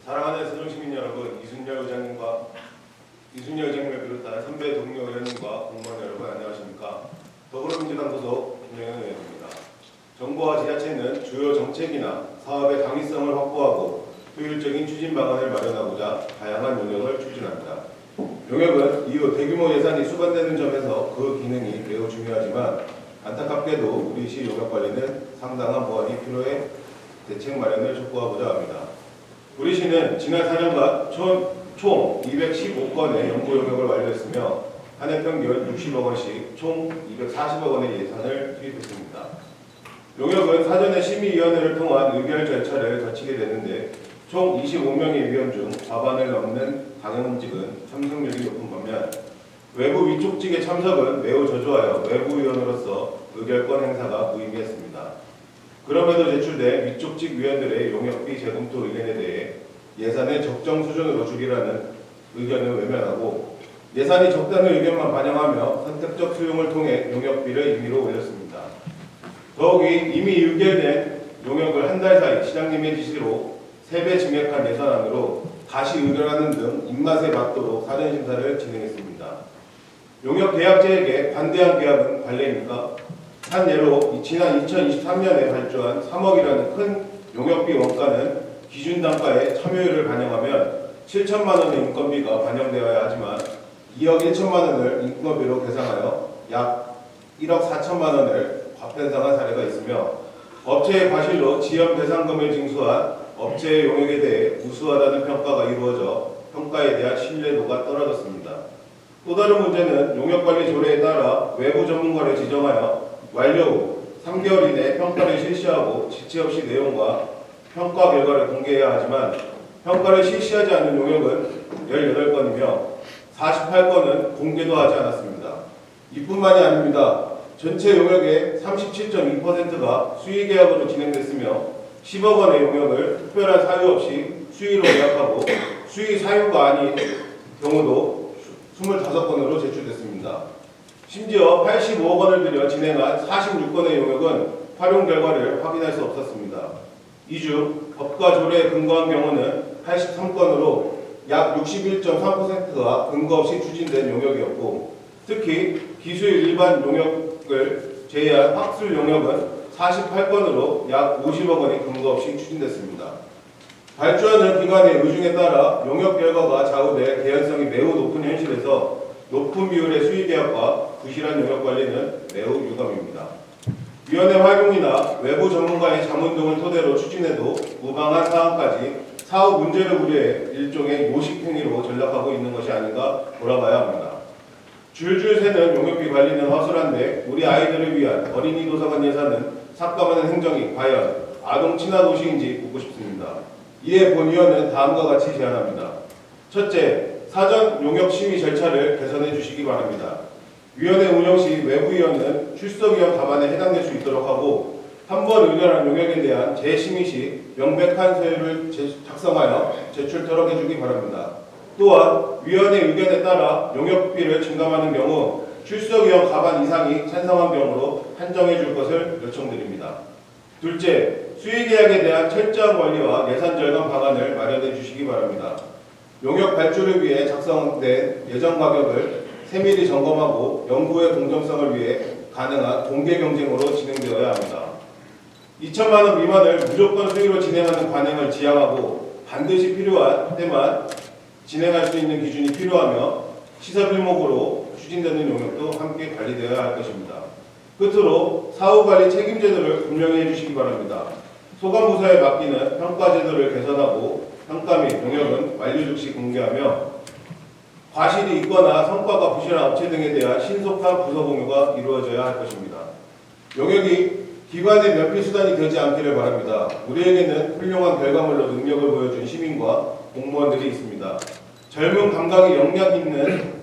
사랑하는 세종시민 여러분, 이순열 의장님을 비롯한 선배 동료 의원님과 공무원 여러분 안녕하십니까? 더불어민주당 소속 김영현 의원입니다. 정부와 지자체는 주요 정책이나 사업의 당위성을 확보하고 효율적인 추진 방안을 마련하고자 다양한 용역을 추진합니다. 용역은 이후 대규모 예산이 수반되는 점에서 그 기능이 매우 중요하지만 안타깝게도 우리 시 용역관리는 상당한 보완이 필요해 대책 마련을 촉구하고자 합니다. 우리 시는 지난 4년간 총 215건의 연구 용역을 완료했으며 한 해 평균 60억 원씩 총 240억 원의 예산을 투입했습니다. 용역은 사전에 심의위원회를 통한 의결 절차를 거치게 되는데 총 25명의 위원 중 과반을 넘는 당연직은 참석률이 높은 반면 외부 위촉직의 참석은 매우 저조하여 외부위원으로서 의결권 행사가 무의미했습니다. 그럼에도 제출된 위촉직 위원들의 용역비 재검토 의견에 대해 예산을 적정 수준으로 줄이라는 의견은 외면하고 예산이 적다는 의견만 반영하며 선택적 수용을 통해 용역비를 임의로 올렸습니다. 더욱이 이미 의결된 용역을 한 달 사이 시장님의 지시로 3배 증액한 예산안으로 다시 의결하는 등 입맛에 맞도록 사전심사를 진행했습니다. 용역 계약제에게 반대한 계약은 관례입니까? 한 예로 지난 2023년에 발주한 3억이라는 큰 용역비 원가는 기준 단가의 참여율을 반영하면 7천만 원의 인건비가 반영되어야 하지만 2억 1천만 원을 인건비로 계상하여 약 1억 4천만 원을 과편상한 사례가 있으며 업체의 과실로 지연 배상금을 징수한 업체의 용역에 대해 우수하다는 평가가 이루어져 평가에 대한 신뢰도가 떨어졌습니다. 또 다른 문제는 용역관리 조례에 따라 외부 전문가를 지정하여 완료 후 3개월 이내 평가를 실시하고 지체 없이 내용과 평가 결과를 공개해야 하지만 평가를 실시하지 않은 용역은 18건이며 48건은 공개도 하지 않았습니다. 이뿐만이 아닙니다. 전체 용역의 37.2%가 수의계약으로 진행됐으며 10억 원의 용역을 특별한 사유 없이 수의로 예약하고 수의 사유가 아닌 경우도 25건으로 제출됐습니다. 심지어 85억 원을 들여 진행한 46건의 용역은 활용 결과를 확인할 수 없었습니다. 이 중 법과 조례에 근거한 경우는 83건으로 약 61.3%가 근거 없이 추진된 용역이었고 특히 기술 일반 용역을 제외한 학술 용역은 48건으로 약 50억 원이 근거 없이 추진됐습니다. 발주하는 기관의 의중에 따라 용역 결과가 좌우돼 개연성이 매우 높은 현실에서 높은 비율의 수의계약과 부실한 용역 관리는 매우 유감입니다. 위원회 활용이나 외부 전문가의 자문 등을 토대로 추진해도 무방한 사안까지 사후 문제를 우려해 일종의 요식행위로 전락하고 있는 것이 아닌가 돌아봐야 합니다. 줄줄 새는 용역비 관리는 허술한데 우리 아이들을 위한 어린이 도서관 예산은 삭감하는 행정이 과연 아동 친화 도시인지 묻고 싶습니다. 이에 본위원은 다음과 같이 제안합니다. 첫째, 사전 용역 심의 절차를 개선해 주시기 바랍니다. 위원회 운영 시 외부위원은 출석위원 답안에 해당될 수 있도록 하고 한 번 의결한 용역에 대한 재심의 시 명백한 서류를 작성하여 제출토록 해주기 바랍니다. 또한 위원회 의견에 따라 용역비를 증감하는 경우 출석위원 과반 이상이 찬성한 경우로 한정해 줄 것을 요청드립니다. 둘째, 수의계약에 대한 철저한 관리와 예산 절감 방안을 마련해 주시기 바랍니다. 용역 발주를 위해 작성된 예정 가격을 세밀히 점검하고 연구의 공정성을 위해 가능한 공개 경쟁으로 진행되어야 합니다. 2천만 원 미만을 무조건 수의로 진행하는 관행을 지향하고 반드시 필요한 때만 진행할 수 있는 기준이 필요하며 시설필목으로 추진되는 용역도 함께 관리되어야 할 것입니다. 끝으로 사후관리 책임제도를 분명히 해주시기 바랍니다. 소관부서에 맡기는 평가제도를 개선하고 평가 및 용역은 완료 즉시 공개하며 과실이 있거나 성과가 부실한 업체 등에 대한 신속한 부서 공유가 이루어져야 할 것입니다. 용역이 기관의 면피수단이 되지 않기를 바랍니다. 우리에게는 훌륭한 결과물로 능력을 보여준 시민과 공무원들이 있습니다. 젊은 감각이 역량 있는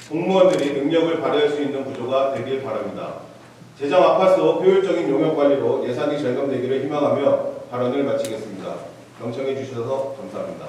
공무원들이 능력을 발휘할 수 있는 구조가 되길 바랍니다. 재정 악화 속 효율적인 용역 관리로 예산이 절감되기를 희망하며 발언을 마치겠습니다. 경청해 주셔서 감사합니다.